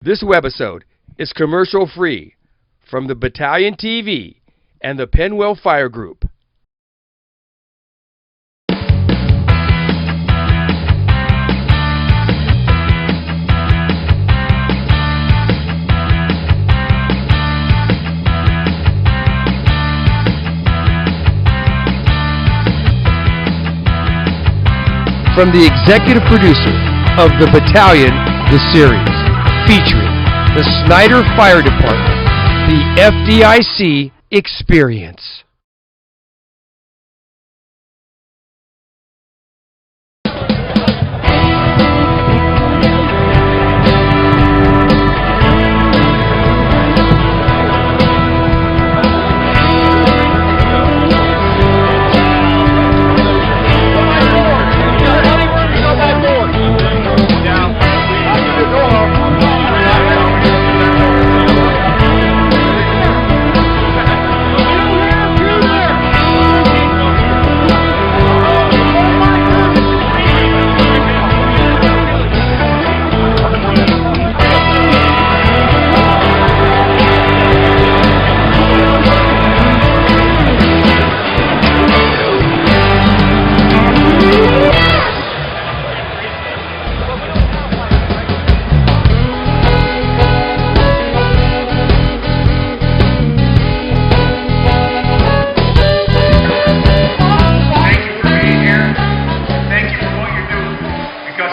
This webisode is commercial-free from the Battalion TV and the Penwell Fire Group. From the executive producer of the Battalion, the series, featuring the Snyder Fire Department, the FDIC Experience.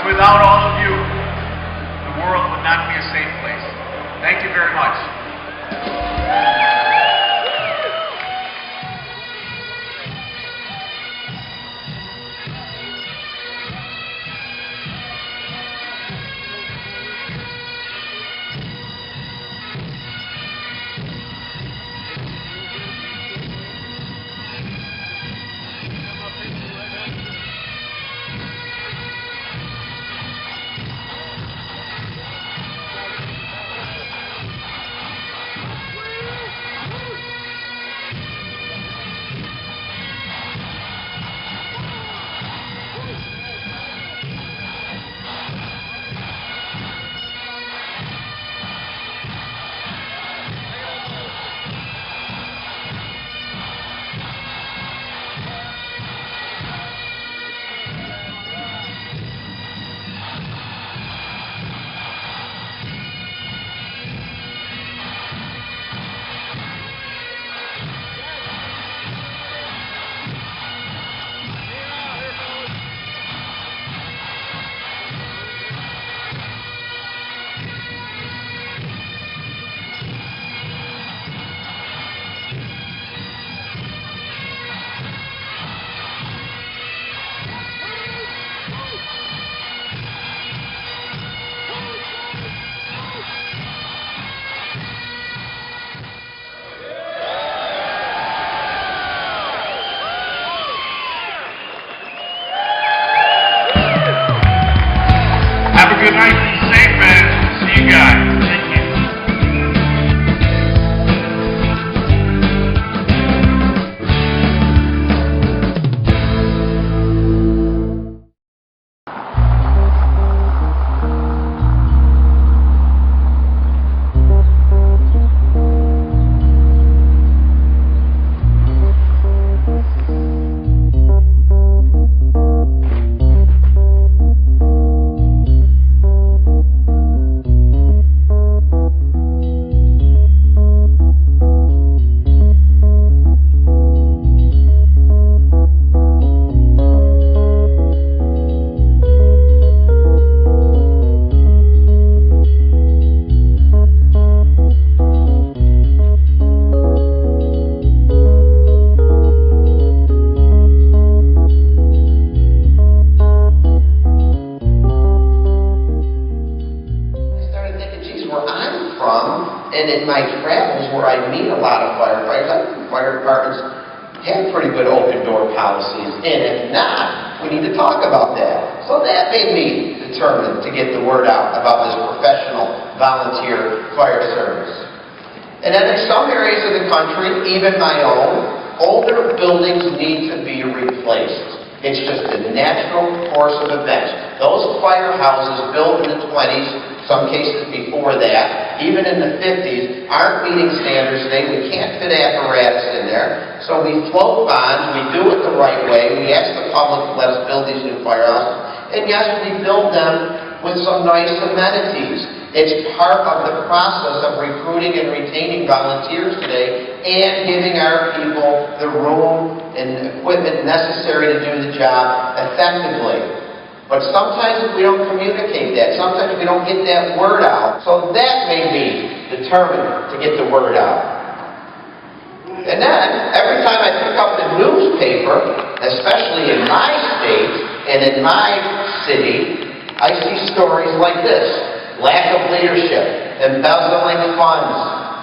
Without all of you, the world would not be a safe place. Thank you very much. Good night. Be safe, man. See you guys. Thank you. And in my travels where I meet a lot of firefighters, I think fire departments have pretty good open door policies, and if not, we need to talk about that. So that made me determined to get the word out about this professional volunteer fire service. And then in some areas of the country, even my own, older buildings need to be replaced. It's just the natural course of events. Those firehouses built in the 20s some cases before that, even in the 50s, aren't meeting standards today. We can't fit apparatus in there. So we float bonds, we do it the right way, we ask the public to let us build these new firehouses, and yes, we build them with some nice amenities. It's part of the process of recruiting and retaining volunteers today and giving our people the room and equipment necessary to do the job effectively. But sometimes we don't communicate that. Sometimes we don't get that word out. So that made me determined to get the word out. And then, every time I pick up the newspaper, especially in my state and in my city, I see stories like this: lack of leadership, embezzling funds,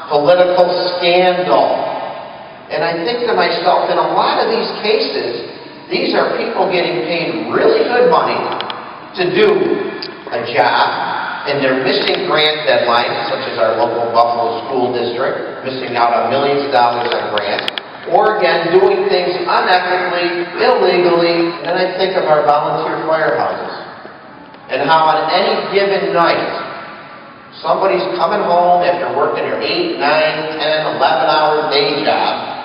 political scandal. And I think to myself, in a lot of these cases, these are people getting paid really good money to do a job, and they're missing grant deadlines, such as our local Buffalo School District, missing out on millions of dollars on grants, or again, doing things unethically, illegally. And then I think of our volunteer firehouses, and how on any given night, somebody's coming home after working their 8, 9, 10, 11-hour day job,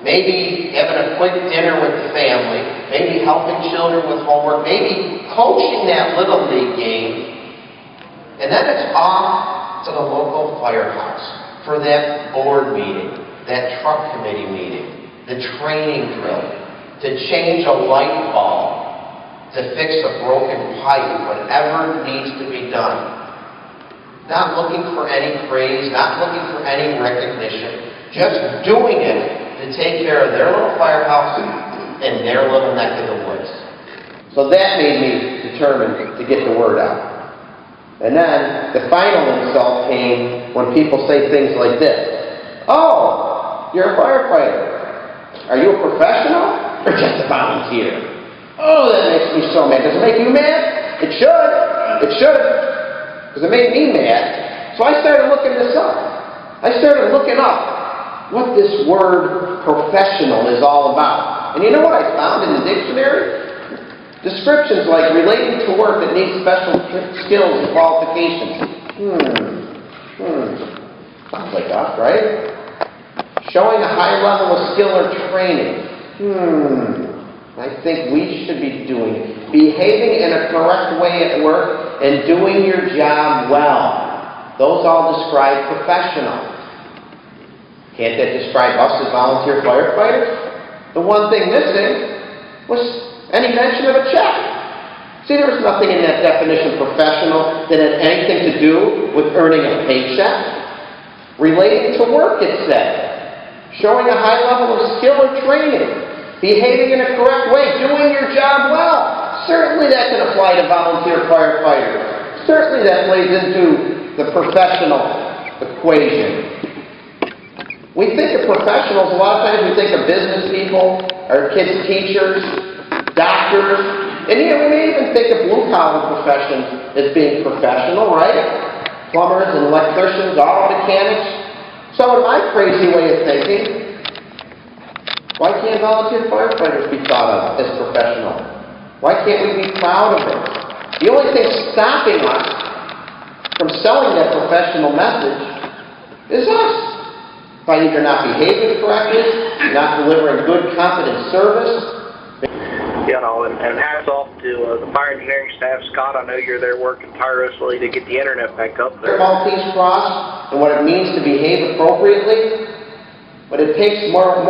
maybe having a quick dinner with the family, maybe helping children with homework, maybe coaching that little league game, and then it's off to the local firehouse for that board meeting, that truck committee meeting, the training drill, to change a light bulb, to fix a broken pipe, whatever needs to be done. Not looking for any praise, not looking for any recognition, just doing it to take care of their little firehouse and their little neck of the woods. So that made me determined to get the word out. And then the final insult came when people say things like this: "Oh, you're a firefighter. Are you a professional or just a volunteer?" Oh, that makes me so mad. Does it make you mad? It should. It should. Because it made me mad. So I started looking this up. I started looking up what this word professional is all about. And you know what I found in the dictionary? Descriptions like relating to work that needs special skills and qualifications. Sounds like us, right? Showing a high level of skill or training. I think we should be doing it. Behaving in a correct way at work and doing your job well. Those all describe professional. Can't that describe us as volunteer firefighters? The one thing missing was any mention of a check. See, there was nothing in that definition of professional that had anything to do with earning a paycheck. Relating to work, it said. Showing a high level of skill or training. Behaving in a correct way. Doing your job well. Certainly that can apply to volunteer firefighters. Certainly that plays into the professional equation. We think of professionals, a lot of times we think of business people, our kids' teachers, doctors, and we may even think of blue-collar professions as being professional, right? Plumbers and electricians, auto mechanics. So in my crazy way of thinking, why can't volunteer firefighters be thought of as professional? Why can't we be proud of it? The only thing stopping us from selling that professional message is us. By either not behaving correctly, not delivering good, competent service. You know, and hats off to the fire engineering staff. Scott, I know you're there working tirelessly to get the internet back up there. Maltese cross and what it means to behave appropriately, but it takes more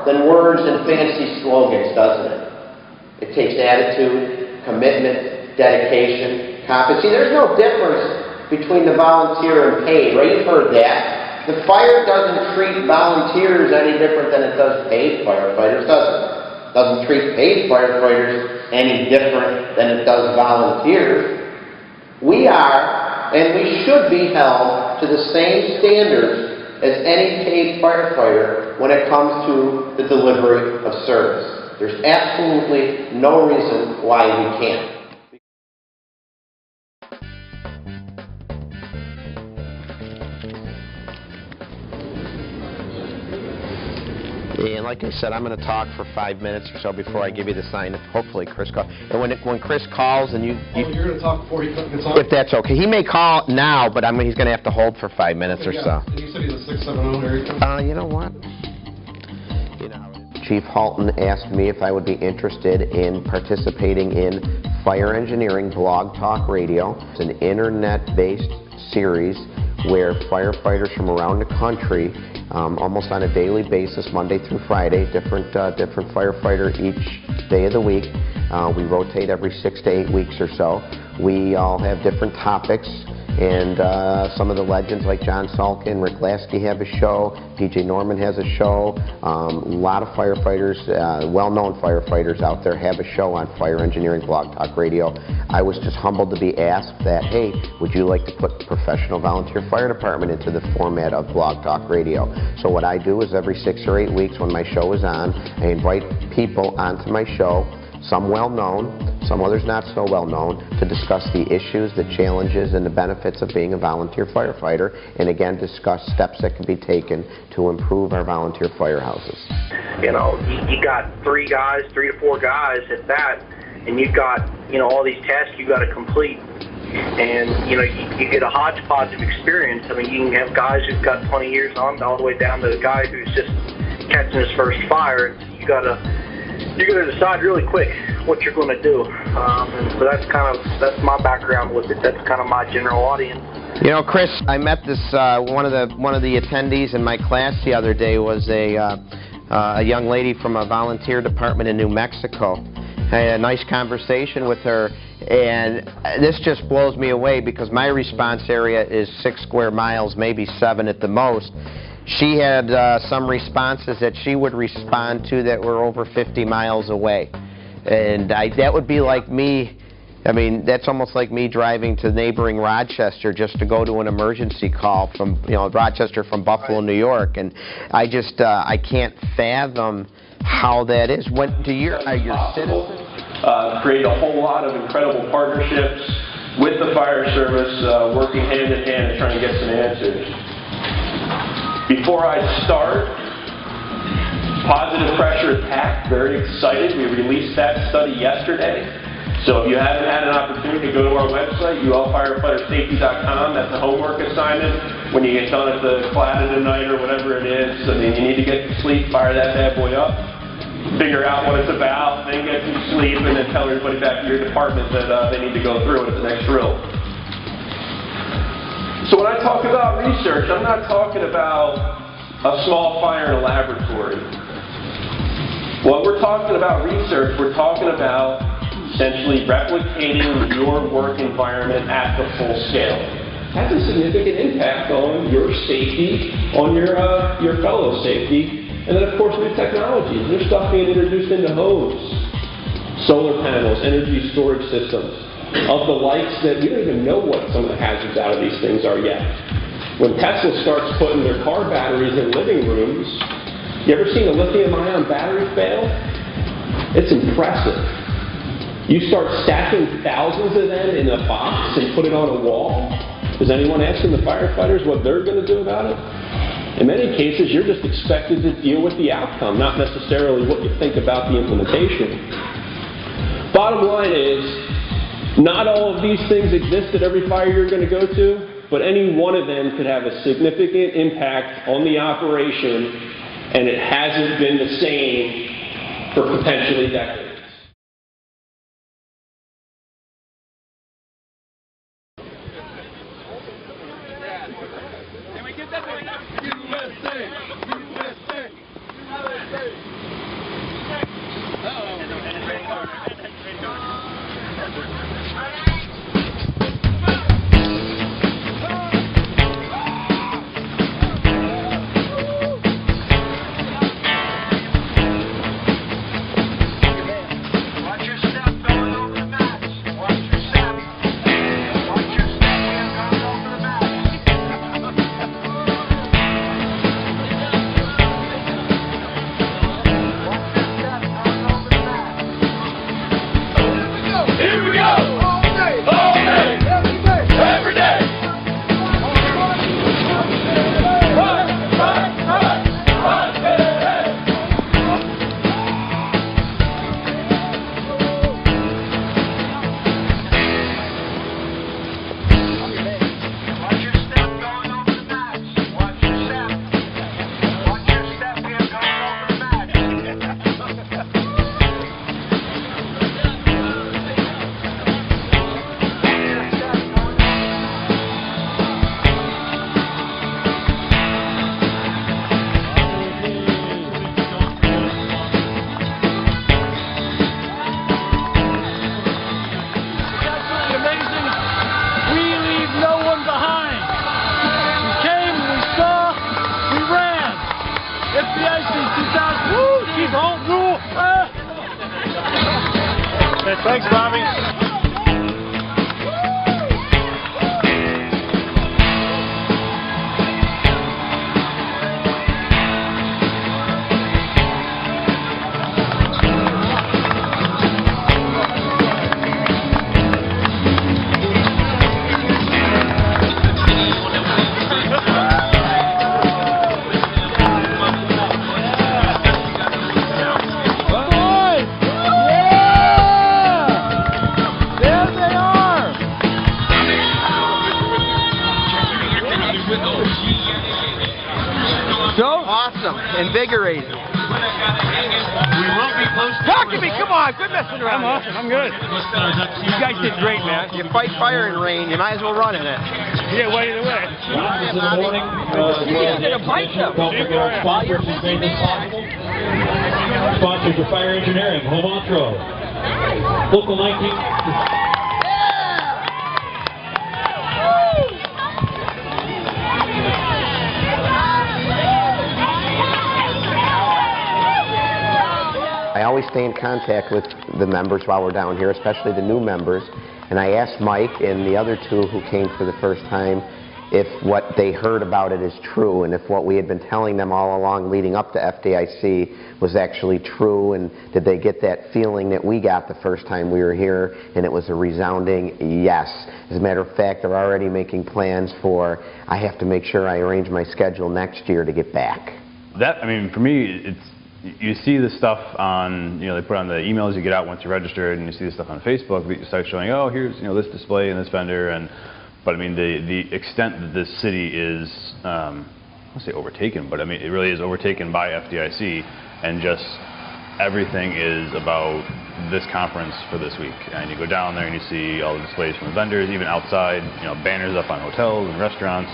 than words and fancy slogans, doesn't it? It takes attitude, commitment, dedication, competency. There's no difference between the volunteer and paid, right? You've heard that. The fire doesn't treat volunteers any different than it does paid firefighters, does it? It doesn't treat paid firefighters any different than it does volunteers. We are, and we should be held to the same standards as any paid firefighter when it comes to the delivery of service. There's absolutely no reason why we can't. And like I said, I'm going to talk for 5 minutes or so before I give you the sign. Hopefully Chris calls. And when Chris calls and you're going to talk before he gets on? If that's okay. He may call now, but he's going to have to hold for 5 minutes or so. And you said he's a 670 area code? You know what? Chief Halton asked me if I would be interested in participating in Fire Engineering Blog Talk Radio. It's an internet-based series where firefighters from around the country, almost on a daily basis, Monday through Friday, different firefighter each day of the week. We rotate every 6 to 8 weeks or so. We all have different topics, and some of the legends like John Salkin, Rick Lasky have a show, PJ Norman has a show. A lot of firefighters, well-known firefighters out there have a show on Fire Engineering Blog Talk Radio. I was just humbled to be asked that, hey, would you like to put professional volunteer fire department into the format of Blog Talk Radio? So what I do is every 6 or 8 weeks when my show is on, I invite people onto my show, some well-known, some others not so well-known, to discuss the issues, the challenges, and the benefits of being a volunteer firefighter, and again, discuss steps that can be taken to improve our volunteer firehouses. You know, you got 3 to 4 guys at that, and you've got, all these tasks you got to complete. And, you get a hodgepodge of experience. I mean, you can have guys who've got 20 years on, all the way down to the guy who's just catching his first fire. You're going to decide really quick what you're going to do. And so that's my background with it. That's kind of my general audience. Chris, I met this one of the attendees in my class the other day was a young lady from a volunteer department in New Mexico. I had a nice conversation with her, and this just blows me away because my response area is 6 square miles, maybe 7 at the most. She had some responses that she would respond to that were over 50 miles away. And that would be like me, that's almost like me driving to neighboring Rochester just to go to an emergency call from, Rochester from Buffalo, New York. And I can't fathom how that is. What do your citizens? Create a whole lot of incredible partnerships with the fire service, working hand in hand and trying to get some answers. Before I start, positive pressure attack, very excited. We released that study yesterday. So if you haven't had an opportunity to go to our website, ulfirefightersafety.com, that's a homework assignment. When you get done at the class tonight or whatever it is, you need to get to sleep, fire that bad boy up, figure out what it's about, then get some sleep, and then tell everybody back to your department that they need to go through it at the next drill. So when I talk about research, I'm not talking about a small fire in a laboratory. When we're talking about research, we're talking about essentially replicating your work environment at the full scale. It has a significant impact on your safety, on your fellow safety, and then of course new technologies. There's stuff being introduced into homes, solar panels, energy storage systems, of the likes that we don't even know what some of the hazards out of these things are yet. When Tesla starts putting their car batteries in living rooms, you ever seen a lithium-ion battery fail? It's impressive. You start stacking thousands of them in a box and put it on a wall. Is anyone asking the firefighters what they're going to do about it? In many cases, you're just expected to deal with the outcome, not necessarily what you think about the implementation. Bottom line is, not all of these things exist at every fire you're going to go to, but any one of them could have a significant impact on the operation, and it hasn't been the same for potentially decades. Here we go! Thanks, Bobby. Awesome. Invigorating. We will be posting. Talk to me, come on, quit messing around. I'm awesome. I'm good. You guys did great, man. You fight fire and rain, you might as well run in it. Yeah, well, either way. You did a bike though. Sponsors for Fire Engineering, Homontro, Local 19. I always stay in contact with the members while we're down here, especially the new members. And I asked Mike and the other two who came for the first time if what they heard about it is true, and if what we had been telling them all along leading up to FDIC was actually true, and did they get that feeling that we got the first time we were here, and it was a resounding yes. As a matter of fact, they're already making plans for, I have to make sure I arrange my schedule next year to get back. That, I mean, for me, it's, you see the stuff on, you know, they put on the emails you get out once you're registered, and you see the stuff on Facebook that you start showing, oh, here's, you know, this display and this vendor, and, but I mean, the extent that this city is, I don't want to say overtaken, but I mean, it really is overtaken by FDIC, and just everything is about this conference for this week. And you go down there and you see all the displays from the vendors, even outside, you know, banners up on hotels and restaurants.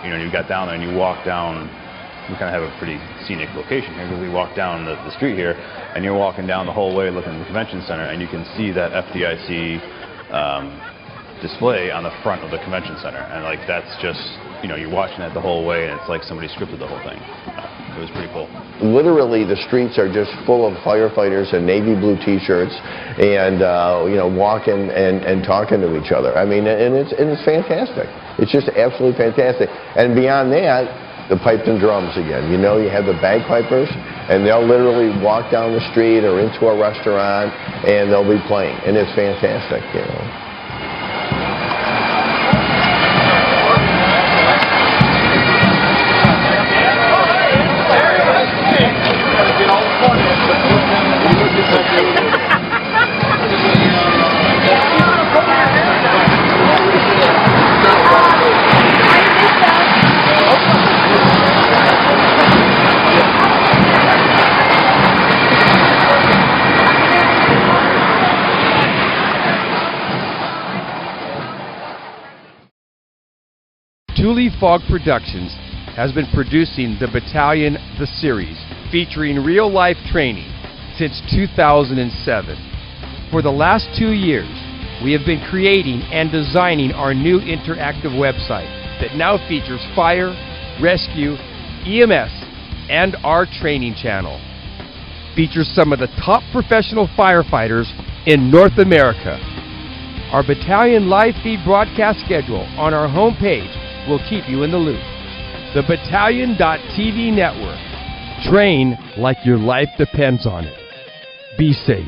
You know, you got down there and you walk down. We kind of have a pretty scenic location here because we walk down the street here, and you're walking down the whole way looking at the convention center, and you can see that FDIC display on the front of the convention center, and like that's just, you know, you're watching that the whole way, and it's like somebody scripted the whole thing. It was pretty cool. Literally, the streets are just full of firefighters in navy blue T-shirts, and you know, walking and talking to each other. I mean, and it's fantastic. It's just absolutely fantastic. And beyond that, the pipes and drums again. You know, you have the bagpipers, and they'll literally walk down the street or into a restaurant, and they'll be playing, and it's fantastic, you know. Thule Fog Productions has been producing the Battalion, the series, featuring real-life training since 2007. For the last 2 years, we have been creating and designing our new interactive website that now features fire, rescue, EMS, and our training channel. Features some of the top professional firefighters in North America. Our Battalion live feed broadcast schedule on our homepage will keep you in the loop. The Battalion.tv network. Train like your life depends on it. Be safe.